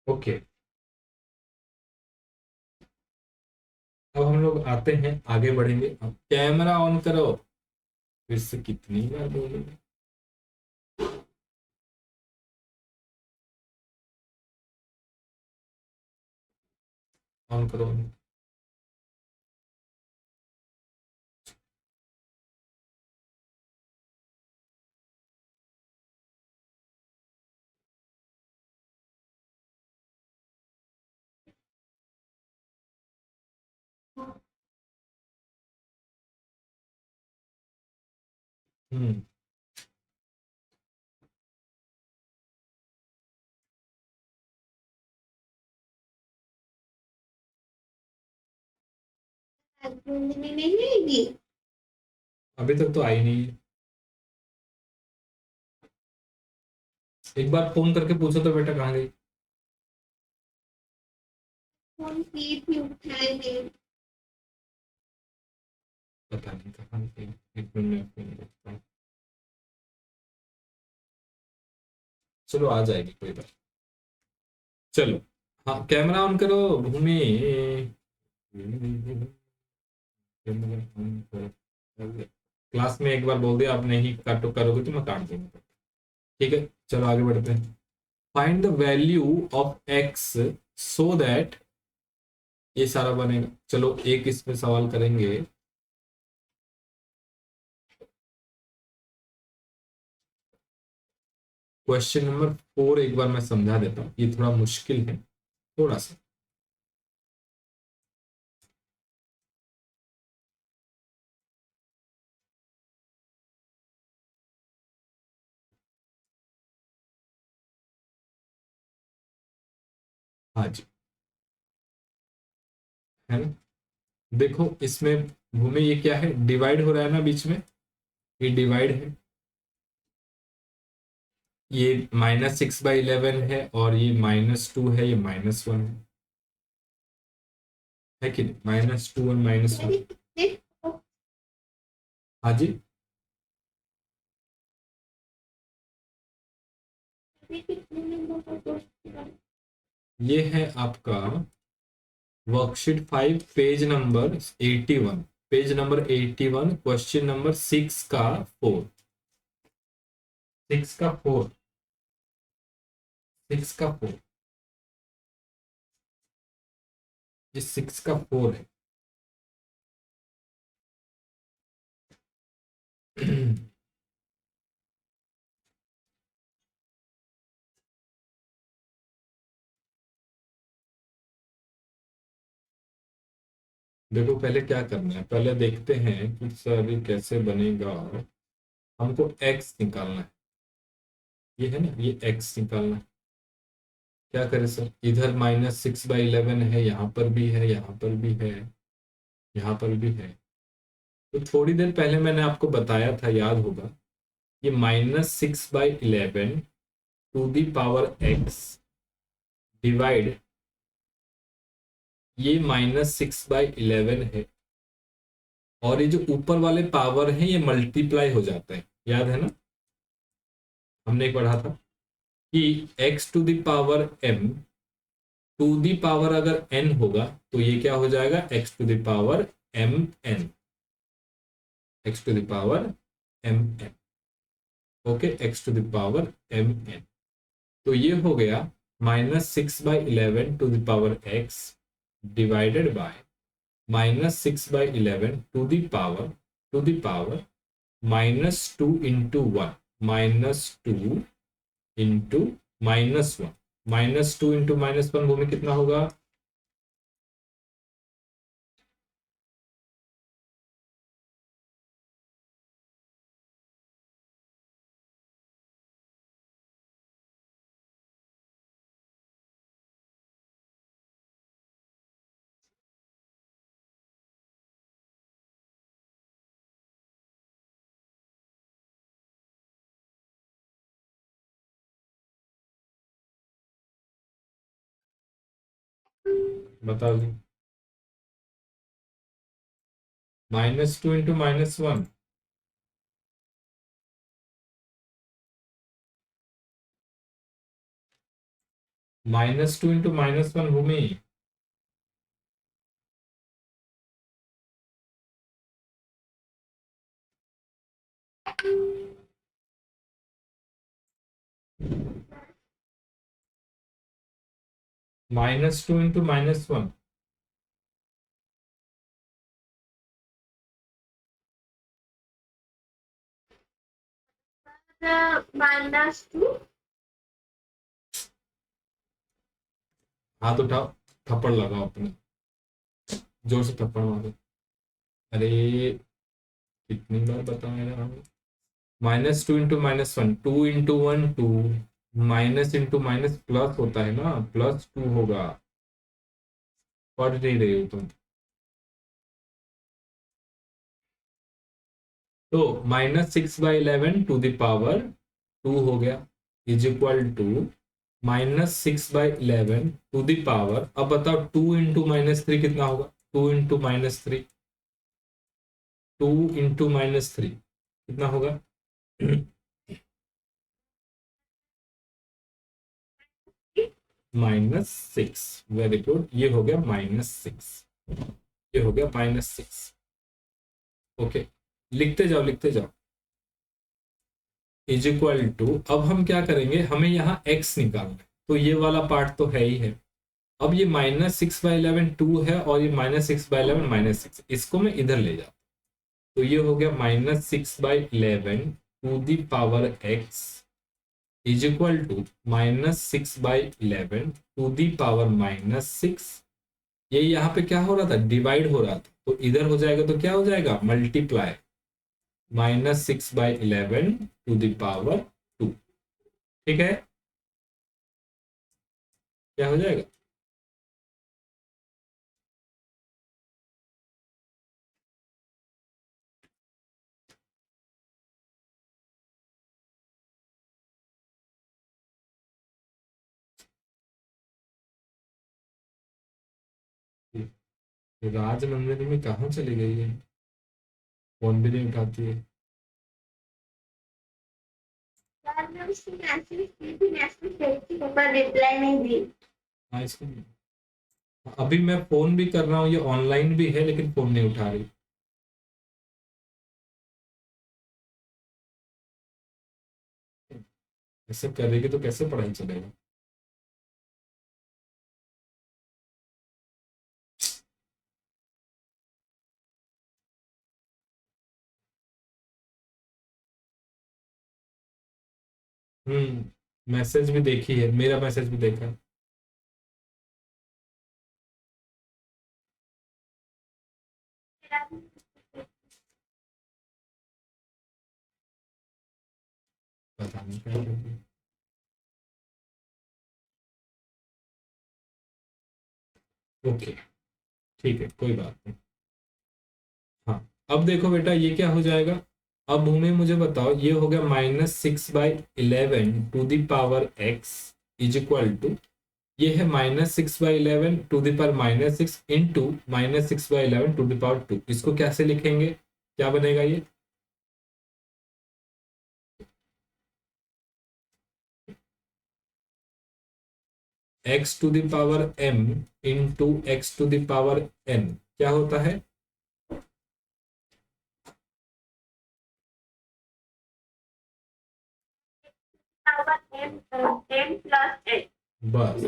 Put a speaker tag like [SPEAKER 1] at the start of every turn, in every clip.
[SPEAKER 1] Okay, अब हम लोग आते हैं, आगे बढ़ेंगे। अब कैमरा ऑन करो। फिर से कितनी बार बोलेंगे? ऑन करो। हम्म।
[SPEAKER 2] नहीं आएगी।
[SPEAKER 1] अभी तक तो आई नहीं है। एक बार फोन करके पूछो तो बेटा कहाँ गई।
[SPEAKER 2] फोन की थी, उठाए नहीं।
[SPEAKER 1] पता नहीं कहाँ गई। एक मिनट में फोन करता हूँ। चलो आ जाएगी, कोई बात। चलो, हाँ कैमरा ऑन करो भूमि। क्लास में एक बार बोल दिया, आप नहीं काटो करोगे तो मैं काट दूंगा। ठीक है, चलो आगे बढ़ते हैं। Find the value of x so that, ये सारा बनेगा। चलो एक इसमें सवाल करेंगे। क्वेश्चन नंबर 4 एक बार मैं समझा देता हूँ, ये थोड़ा मुश्किल है, थोड़ा सा। हाँ जी, है ना। देखो इसमें भूमि, ये क्या है, डिवाइड हो रहा है ना बीच में, ये डिवाइड है। ये -6/11 है, और ये -2 है, ये -1 है कि नहीं, -2 और -1। हाँ जी। ये है आपका worksheet 5, page number 81, question number 6 का 4। 6 का 4, 6 का 4, ये 6 का 4 है। देखो पहले क्या करना है, पहले देखते हैं कि सर ये कैसे बनेगा। हमको एक्स निकालना है, ये है ना, ये एक्स निकालना है। क्या करें सर, इधर -6/11 है, यहाँ पर भी है, यहाँ पर भी है, यहाँ पर भी है। तो थोड़ी देर पहले मैंने आपको बताया था, याद होगा, ये -6/11 to the power x divide, ये -6/11 है, और ये जो ऊपर वाले पावर है ये मल्टीप्लाई हो जाता है, याद है ना। हमने एक पढ़ा था कि x to the power m to the power अगर n होगा तो ये क्या हो जाएगा, x to the power m n, x to the power m n। Okay, x to the power m n। तो ये हो गया -6/11 to the power x divided by -6/11 to the power -2 into 1, -2 into -1, -2 into -1 भूमि कितना होगा। बता दी, -2 into -1। -2 into -1 भूमि। -2 into -1।
[SPEAKER 2] -2।
[SPEAKER 1] हाथ उठाओ, थप्पड़ लगाओ अपने, जोर से थप्पड़ मारो। अरे कितनी बार बताया यार। -2 into -1, 2 into 1 2, minus into minus plus होता है ना, +2 होगा। पढ़ नहीं रही हो तुम। तो -6/11 टू द पावर 2 हो गया, is equal to -6/11 to the power, अब बताओ 2 इंटू -3 कितना होगा। 2 इंटू -3, 2 इंटू -3 कितना होगा। -6। वेरी गुड, ये हो गया -6, ये हो गया -6। ओके, लिखते जाओ लिखते जाओ। इज इक्वल टू, अब हम क्या करेंगे, हमें यहाँ x निकालना है, तो ये वाला पार्ट तो है ही है। अब ये -6/11 2 है, और ये -6/11 -6, इसको मैं इधर ले जाता हूँ। तो ये हो गया -6/11 to the power x is equal to -6/11 to the power -6। ये यहाँ पे क्या हो रहा था, डिवाइड हो रहा था, तो इधर हो जाएगा तो क्या हो जाएगा, मल्टीप्लाई, -6/11 टू द पावर 2। ठीक है, क्या हो जाएगा। राज नंदिनी में कहाँ चली गई है, फोन भी नहीं उठाती है।
[SPEAKER 2] यार मैं उसको मैसेज की थी, मैसेज भेजी थी, पर रिप्लाई नहीं दी।
[SPEAKER 1] हाँ इसको, अभी मैं फोन भी कर रहा हूँ, ये ऑनलाइन भी है लेकिन फोन नहीं उठा रही। ऐसे करेगी तो कैसे पढ़ाई चलेगा। मैसेज भी देखी है, मेरा मैसेज भी देखा है। पता नहीं क्या करेगी। ओके, ठीक है, कोई बात नहीं। हाँ, अब देखो बेटा ये क्या हो जाएगा। अब भूमि मुझे बताओ, ये हो गया -6/11 to the power x is equal to, ये है -6/11 to the power -6 into -6/11 to the power 2। इसको कैसे लिखेंगे, क्या बनेगा ये। x to the power m into x to the power n क्या होता है।
[SPEAKER 2] m+n।
[SPEAKER 1] बस,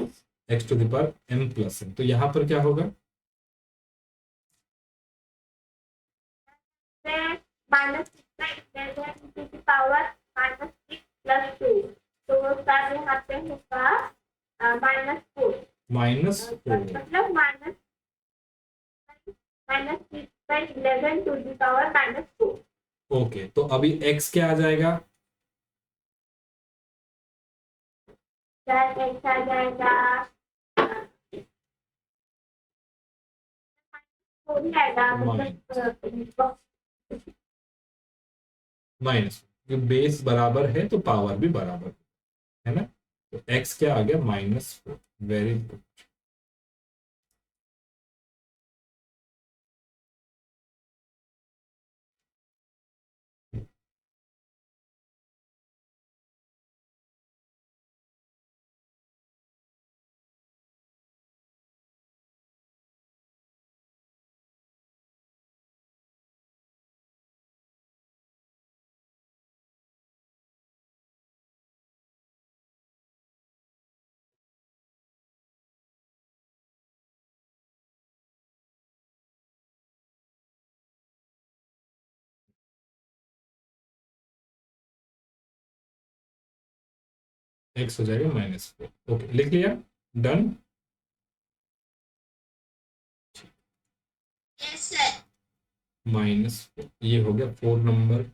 [SPEAKER 1] x to the power m+n, तो यहाँ पर क्या होगा।
[SPEAKER 2] -6/11 तो उसका यहाँ पे होगा -4,
[SPEAKER 1] -4।
[SPEAKER 2] मतलब -6/11 टू द पावर -4।
[SPEAKER 1] ओके, तो अभी x क्या आ जाएगा।
[SPEAKER 2] x आ जाएगा, 4 ही आएगा, मतलब
[SPEAKER 1] माइनस, बेस बराबर है तो पावर भी बराबर है ना। तो x क्या आ गया, -4। Very good. x हो जाएगा -4। ओके, लिख लिया, डन।
[SPEAKER 2] Yes sir.
[SPEAKER 1] -4, ये हो गया 4 नंबर।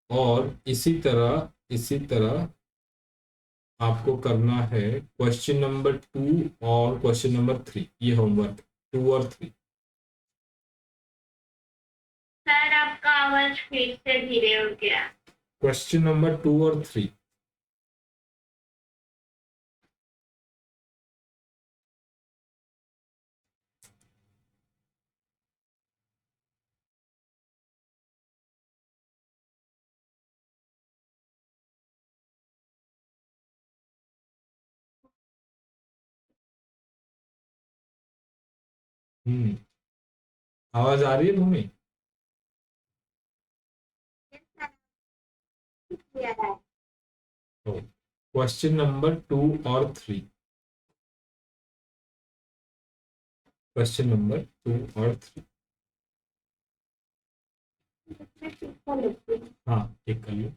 [SPEAKER 1] और इसी तरह आपको करना है क्वेश्चन नंबर 2 और क्वेश्चन नंबर 3, ये होमवर्क 2 और 3।
[SPEAKER 2] सर आपका आवाज फिर से धीरे हो गया।
[SPEAKER 1] क्वेश्चन नंबर 2 और 3। हम्म, आवाज आ रही है भूमि? क्वेश्चन नंबर 2 और 3। क्वेश्चन नंबर 2 और 3। हाँ, ठीक कर लो।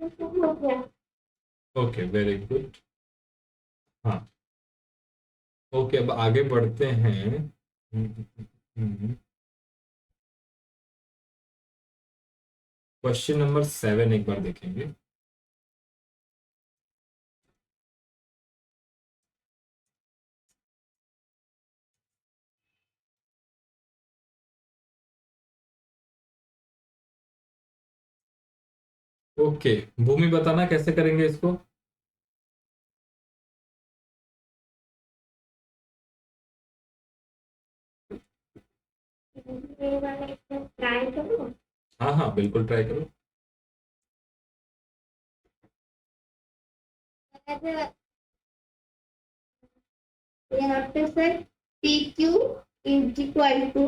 [SPEAKER 2] हो गया।
[SPEAKER 1] Okay, very good. हाँ, ओके, अब आगे बढ़ते हैं। क्वेश्चन नंबर 7 एक बार देखेंगे। ओके, भूमि बताना कैसे करेंगे इसको।
[SPEAKER 2] ये वाला एकदम ट्राई करो।
[SPEAKER 1] हाँ हाँ, बिल्कुल ट्राई करो।
[SPEAKER 2] यहाँ पे sir P Q is equal to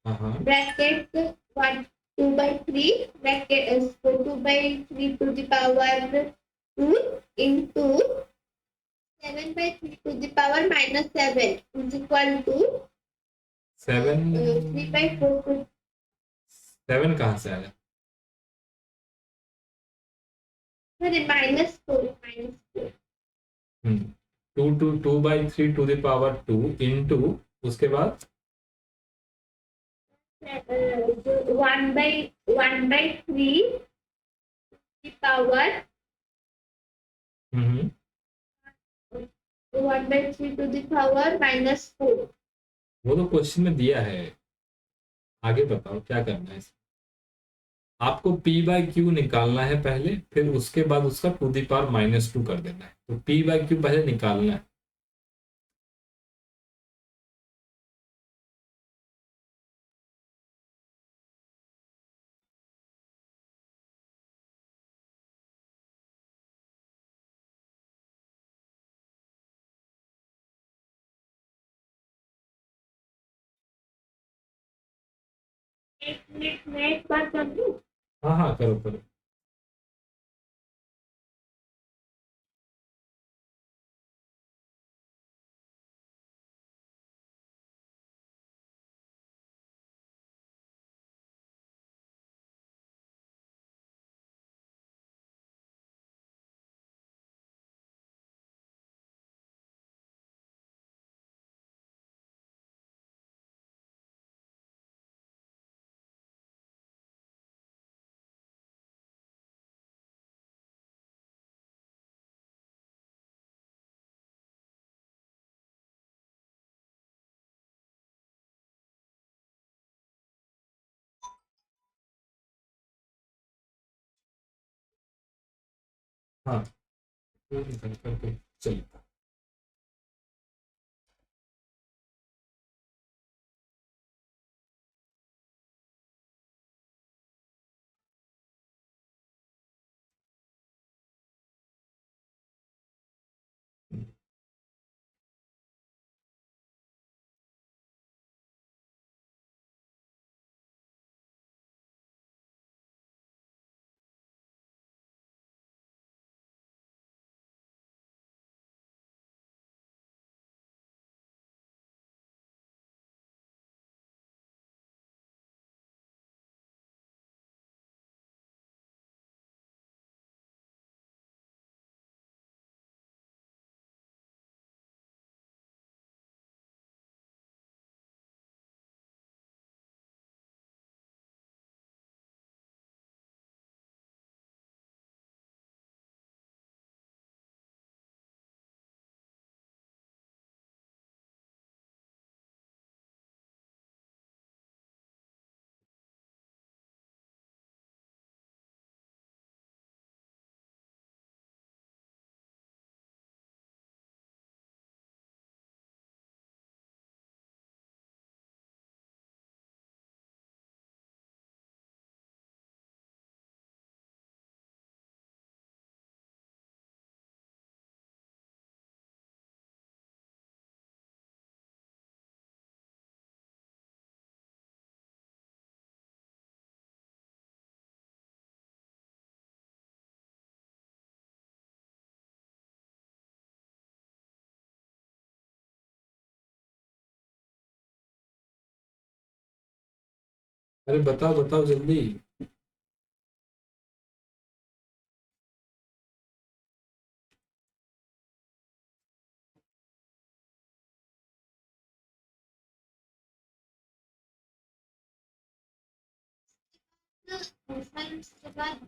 [SPEAKER 1] हाँ हाँ।
[SPEAKER 2] Bracket 1/2/3 bracket 2/3 to the power 2 into 7/3 to the power -7 is equal to
[SPEAKER 1] 7
[SPEAKER 2] 3/4 to
[SPEAKER 1] 7 कहाँ से आया?
[SPEAKER 2] -4
[SPEAKER 1] 2/3 टू द पावर 2 इंटू, उसके बाद
[SPEAKER 2] 1/3 the power 1/3 to the power -4।
[SPEAKER 1] वो तो क्वेश्चन में दिया है। आगे बताओ क्या करना है इसमें। आपको p/q निकालना है पहले, फिर उसके बाद उसका टू द पावर -2 कर देना है। तो p/q पहले निकालना है।
[SPEAKER 2] एक मिनट में एक बार कर दूं।
[SPEAKER 1] हाँ हाँ, करो करो। हाँ, चलिए। अरे बताओ बताओ जल्दी।
[SPEAKER 2] सर उसके बाद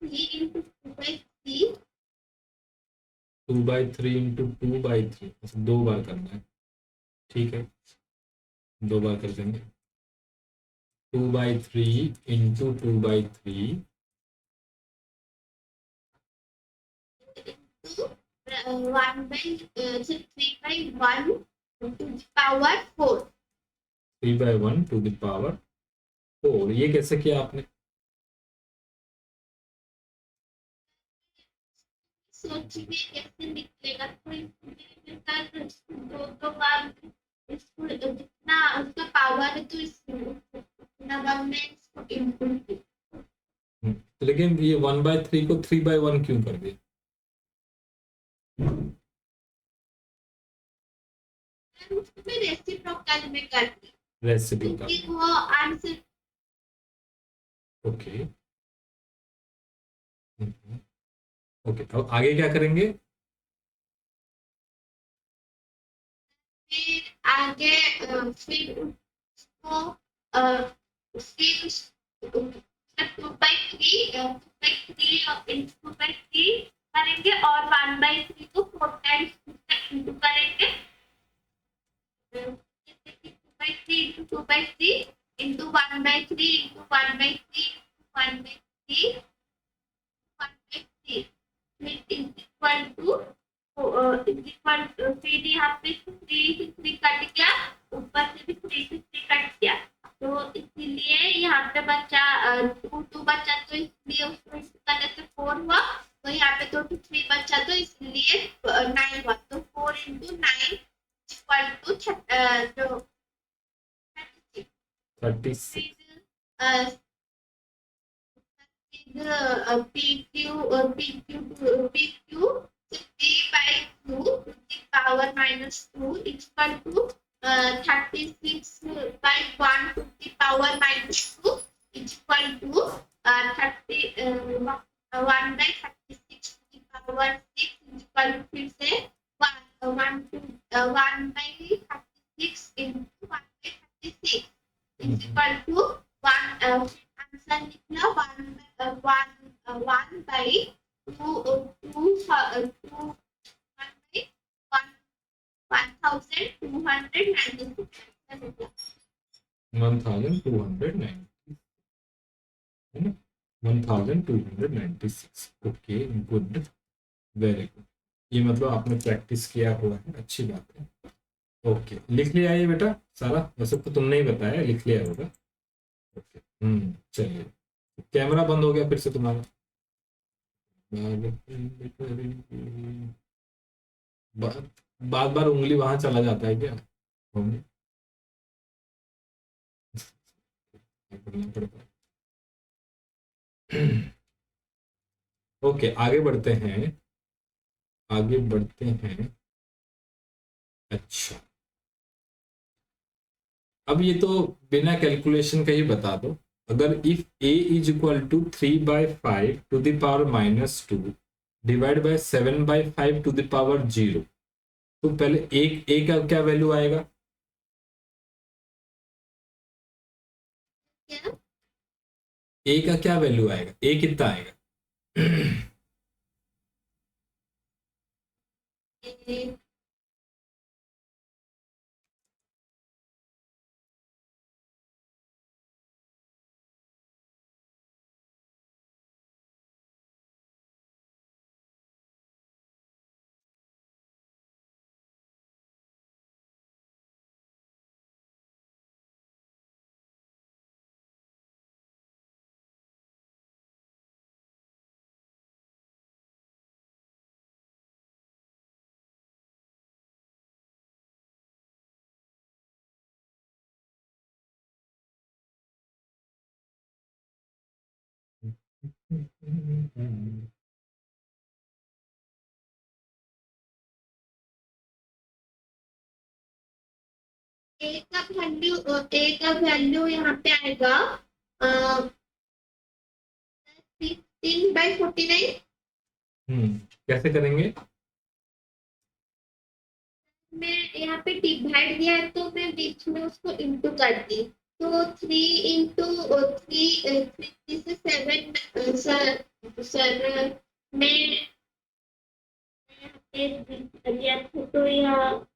[SPEAKER 2] 3 into 2 by 3
[SPEAKER 1] 2/3 इंटू 2/3, अच्छा 2 बार करना है। ठीक है, 2 बार कर देंगे। 2/3 into 2/3,
[SPEAKER 2] into 3/1 to the power 4.
[SPEAKER 1] 3/1 to the power 4। ये कैसे किया आपने?
[SPEAKER 2] सोचिए कैसे निकलेगा, तो इसमें दो दो बार इसको जितना उसका पावर है तो उतना बार मैं इसको इनपुट
[SPEAKER 1] तो लेकिन ये 1/3 को 3/1 क्यों कर दिया?
[SPEAKER 2] उसको मैं रेसिप्रोकल में करती
[SPEAKER 1] रेसिप्रोकल।
[SPEAKER 2] क्योंकि वो आंसर
[SPEAKER 1] ओके ओके, अब आगे क्या करेंगे?
[SPEAKER 2] फिर आगे फिर उसको फिर 2/3 करेंगे और 1/3 को 4 टाइम्स इंटू करेंगे। 2/3 into 2/3 into 1/3 into 1/3 1/3 1/3 is equal to फिर यहाँ पे 3 से 3 कट गया, ऊपर से भी 3 से 3 कट गया, तो इसीलिए यहाँ पे बचा 2 बचा, तो इसलिए उसको करने से 4 हुआ, तो यहाँ पे तो 3 बचा तो इसलिए 9 हुआ, तो 4 into 9 equal to जो
[SPEAKER 1] 36।
[SPEAKER 2] PQ 3/2 to the power -2 is equal to 36/1 to the power -2 is equal to 1/36 to the power 6 is equal to फिर से 1/36 into 1/36 is equal to 1 answer निकला
[SPEAKER 1] 1290 है ना, 1296। Okay good, very good. ये मतलब आपने practice किया हुआ है, अच्छी बात है। ओके, लिख लिया ये बेटा सारा? वैसे तो तुमने ही बताया, लिख लिया होगा। ओके, चलिए, कैमरा बंद हो गया फिर से तुम्हारा। बार बार उंगली वहां चला जाता है क्या? करना पड़ता है। ओके, आगे बढ़ते हैं, आगे बढ़ते हैं। अच्छा, अब ये तो बिना कैलकुलेशन का ही बता दो। अगर if a is equal to 3/5 to the power -2 divide by 7/5 to the power 0, तो पहले एक a का क्या वैल्यू आएगा?
[SPEAKER 2] क्या
[SPEAKER 1] a का क्या वैल्यू आएगा? a कितना आएगा?
[SPEAKER 2] ए का वैल्यू यहाँ पे आएगा 16/49।
[SPEAKER 1] कैसे करेंगे?
[SPEAKER 2] मैं यहाँ पे डिवाइड दिया है तो मैं बीच में उसको इंटू कर दी, तो 3 से 7। सर मैं दिया था तो यहाँ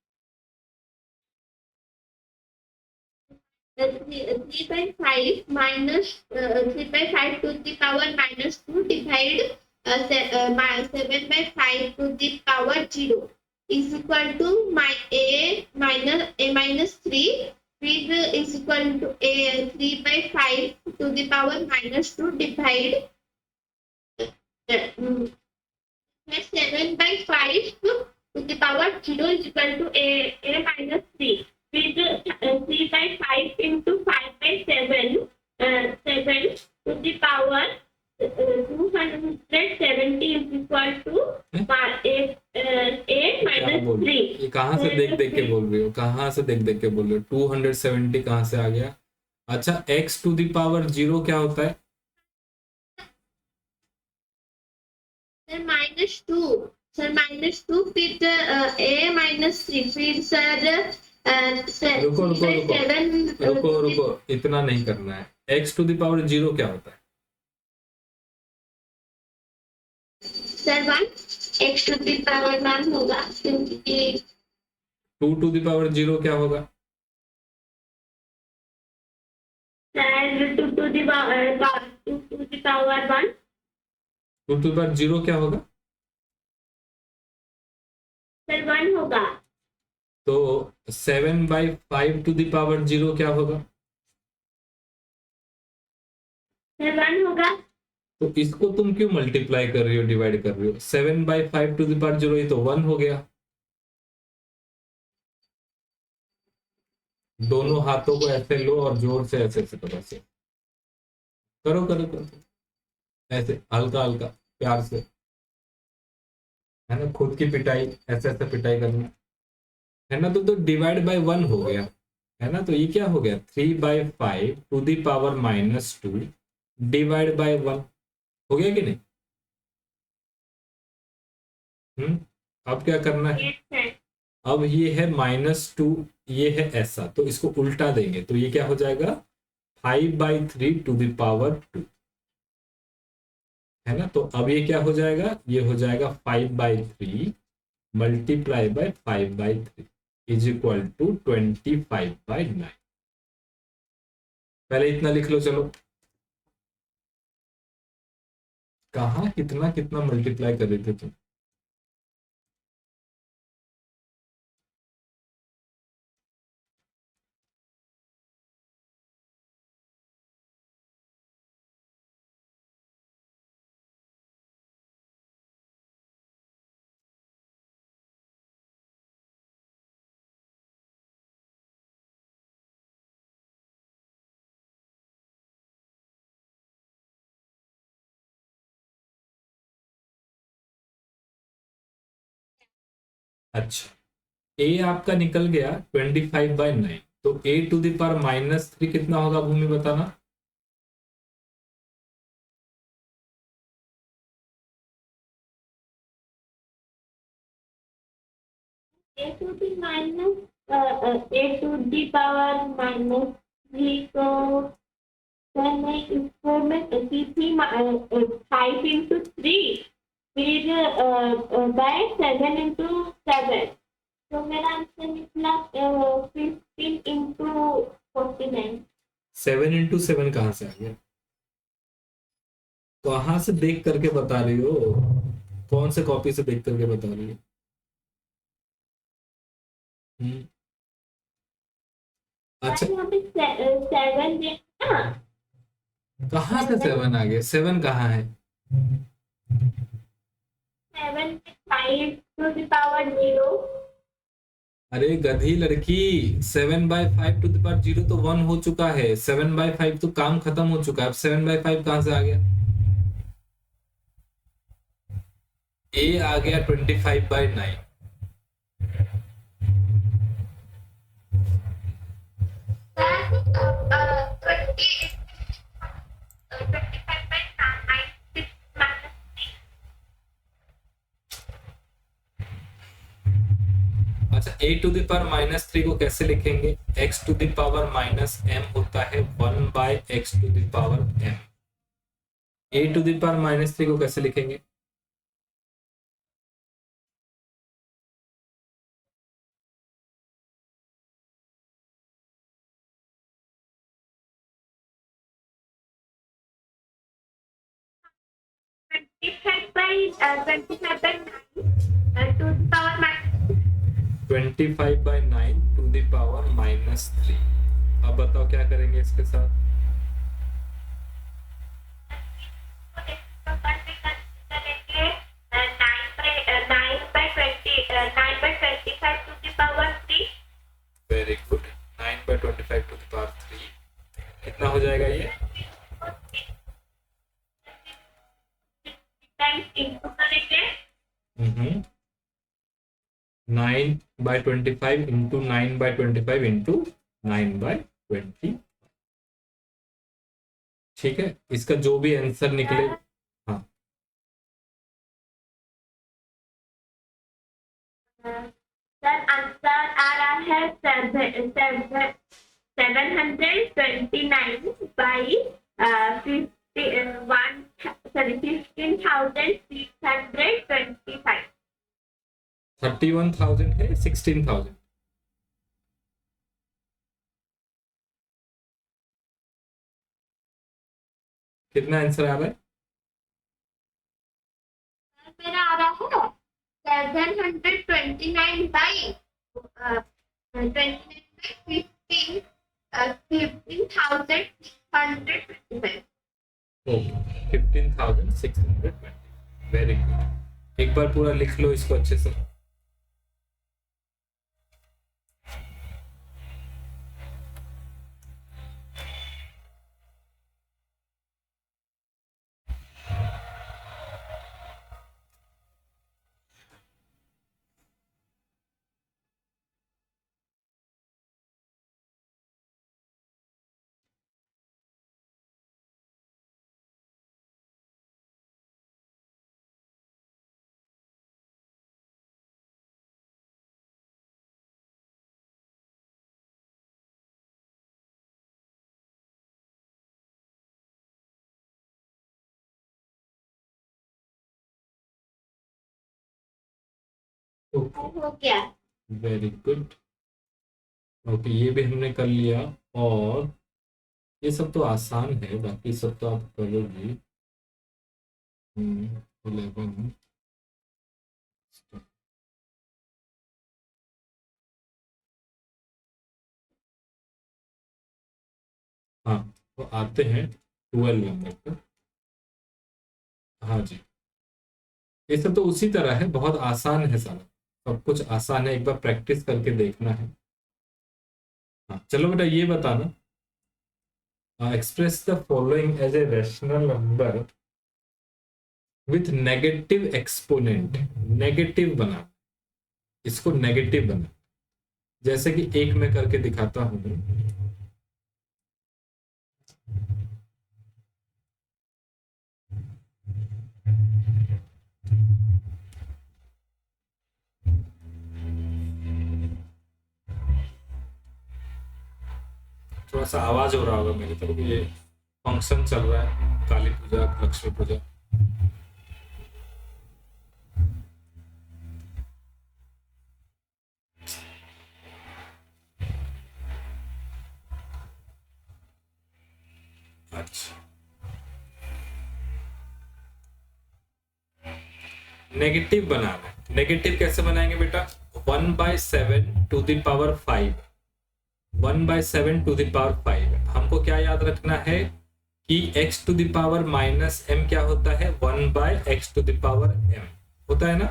[SPEAKER 2] 3/5 minus 3/5 to the power -2 divide 7/5 to the power 0 is equal to a minus 3, फिर is equal to a 3/5 to the power -2 divide 7/5 to the power 0 is equal to a minus 3. With 3/5 into 5/7, 7 to the power 270 is equal to a minus 3.
[SPEAKER 1] ये कहाँ से देख देख के बोल रही हो? कहाँ से देख देख के बोल रही हो? 270 कहाँ से आ गया? अच्छा, x टू द पावर 0 क्या होता है?
[SPEAKER 2] सर -2, सर -2 फिर a -3 फिर सर
[SPEAKER 1] रुको, इतना नहीं करना है। x टू द पावर 0 क्या होता है?
[SPEAKER 2] Sir 1 x to the power 1 होगा, क्योंकि
[SPEAKER 1] 2 टू द पावर 0 क्या होगा?
[SPEAKER 2] Sir 2 to the power 1 2 to the
[SPEAKER 1] power 0 क्या होगा?
[SPEAKER 2] सर 1 होगा।
[SPEAKER 1] तो 7/5 टू द पावर 0 क्या होगा?
[SPEAKER 2] सर 1 होगा।
[SPEAKER 1] तो इसको तुम क्यों मल्टीप्लाई कर रही हो, डिवाइड कर रही हो? 7/5 टू द पावर 0, ये तो 1 हो गया। दोनों हाथों को ऐसे लो और जोर से ऐसे ऐसे करो, ऐसे करो ऐसे हल्का हल्का प्यार से, है ना? खुद की पिटाई ऐसे ऐसे पिटाई करना, है ना? तो डिवाइड बाय 1 हो गया, है ना? तो ये क्या हो गया? 3/5 to the power -2 divide by 1 हो गया कि नहीं? अब क्या करना है? अब ये है -2, ये है ऐसा, तो इसको उल्टा देंगे तो ये क्या हो जाएगा? 5/3 टू द पावर 2, है ना? तो अब ये क्या हो जाएगा? ये हो जाएगा 5/3 multiply by 5/3 is equal to 25/9। पहले इतना लिख लो, चलो। कहाँ कितना कितना मल्टीप्लाई कर रहे थे तुम? अच्छा, a आपका निकल गया 25/9, तो a टू द पावर -3 कितना होगा भूमि, बताना?
[SPEAKER 2] a to the power -3, तो सर मैं इसको मैं 5 into 3 फिर बाय 7 into 7, तो मेरा आंसर निकला 15 into 49।
[SPEAKER 1] 7 into 7 कहाँ से आ गया? कहाँ से देख करके बता रही हो? कौन से कॉपी से देख करके बता रही हो? अच्छा,
[SPEAKER 2] यहाँ पे 7 देखना,
[SPEAKER 1] कहाँ से 7 आ गया? 7 कहाँ है?
[SPEAKER 2] 7 5 to the power 0।
[SPEAKER 1] अरे गधी लड़की, 7/5 टू द पावर 0 तो 1 हो चुका है। 7/5 तो काम खत्म हो चुका है। अब 7/5 कहाँ से आ गया? a आ गया 25/9। a to the power minus 3 को कैसे लिखेंगे? x to the power minus m होता है 1 by x to the power m। a to the power minus 3 को कैसे लिखेंगे?
[SPEAKER 2] to the power minus
[SPEAKER 1] 25 by 9 to the power minus 3। अब बताओ क्या करेंगे इसके साथ? Very good, 9 by 25 to the power 3 कितना हो जाएगा ये? Hmm 9 by 25 into 9 by 25 into 9 by 20। ठीक है, इसका जो भी आंसर निकले। हाँ
[SPEAKER 2] सर आंसर आ रहा है 729 बाई 15,625।
[SPEAKER 1] 31,000 है 16,000? कितना आंसर आ रहा है?
[SPEAKER 2] मेरा आ रहा है 729 बाई 15,625।
[SPEAKER 1] ओके, 15,620। वेरी गुड, एक बार पूरा लिख लो इसको अच्छे से।
[SPEAKER 2] हो गया।
[SPEAKER 1] वेरी गुड, ओके ये भी हमने कर लिया। और ये सब तो आसान है, बाकी सब तो आप करोगे। 11। हाँ तो आते हैं 12 नंबर पर। हाँ जी, ये सब तो उसी तरह है, बहुत आसान है सारा, सब कुछ आसान है, एक बार प्रैक्टिस करके देखना है। हाँ चलो बेटा ये बताना, express the following as a rational number with negative exponent. Negative बना, इसको नेगेटिव बना, जैसे कि एक में करके दिखाता हूं। थोड़ा सा आवाज हो रहा होगा मेरी तरफ, ये फंक्शन चल रहा है, काली पूजा, लक्ष्मी पूजा। अच्छा, नेगेटिव बनाना है। नेगेटिव कैसे बनाएंगे बेटा? 1/7 to the power 5। 1/7 to the power 5 हमको क्या याद रखना है कि x to the power minus m क्या होता है? 1/x to the power m होता है ना।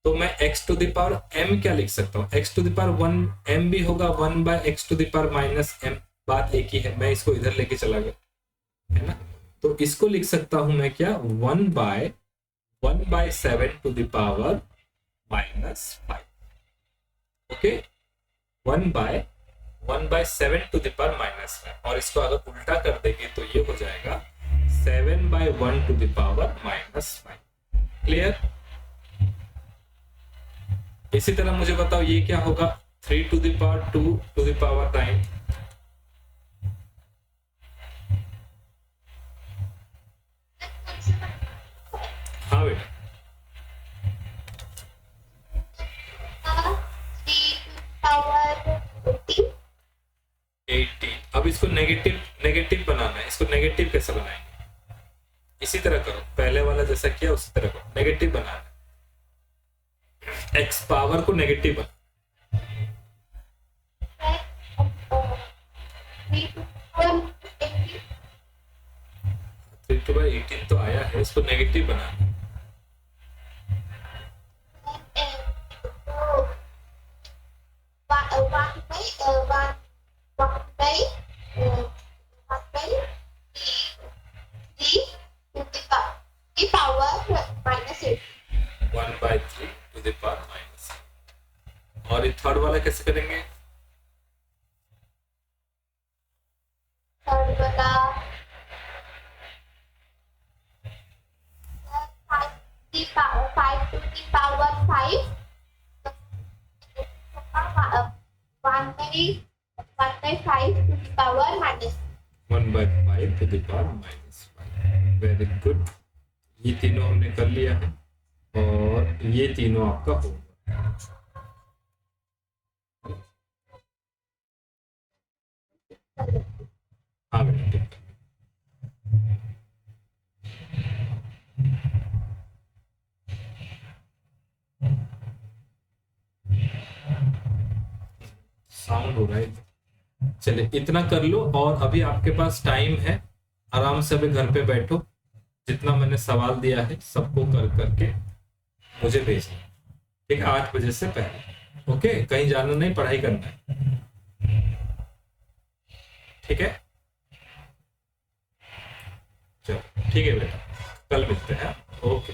[SPEAKER 1] तो मैं x to the power m क्या लिख सकता हूँ? x to the power 1 m भी होगा 1/x to the power minus m, बात एक ही है। मैं इसको इधर लेके चला गया, है ना। तो इसको लिख सकता हूं मैं क्या? 1/7 to the power minus 5। Okay, 1/7 to the power minus 5। और इसको अगर उल्टा कर देंगे तो ये हो जाएगा 7/1 to the power minus 5। Clear? इसी तरह मुझे बताओ ये क्या होगा, 3 to the power 2 to the power 9। हाँ बेटा, 80। अब इसको नेगेटिव नेगेटिव बनाना है, इसको नेगेटिव कैसे बनाएंगे, इसी तरह करो, पहले वाला जैसा किया उसी तरह करो, नेगेटिव बनाना है, एक्स पावर को नेगेटिव बना, 3/18 तो आया है, इसको नेगेटिव बनाना है। और ये थर्ड वाला कैसे करेंगे,
[SPEAKER 2] थर्ड वाला 5 to the power 5 1/5 to the power -1
[SPEAKER 1] 1/5 to the power -5। Very good, ये तीनों हमने कर लिया है और ये तीनों आपका होगा। हाँ बेटा ठीक है। साउंड हो रहा है, चलिए इतना कर लो और अभी आपके पास टाइम है, आराम से अभी घर पे बैठो, जितना मैंने सवाल दिया है सबको कर करके मुझे भेजना, ठीक है, 8 बजे से पहले। ओके, कहीं जाना नहीं, पढ़ाई करना है, ठीक है, चलो ठीक है बेटा, कल मिलते हैं। ओके।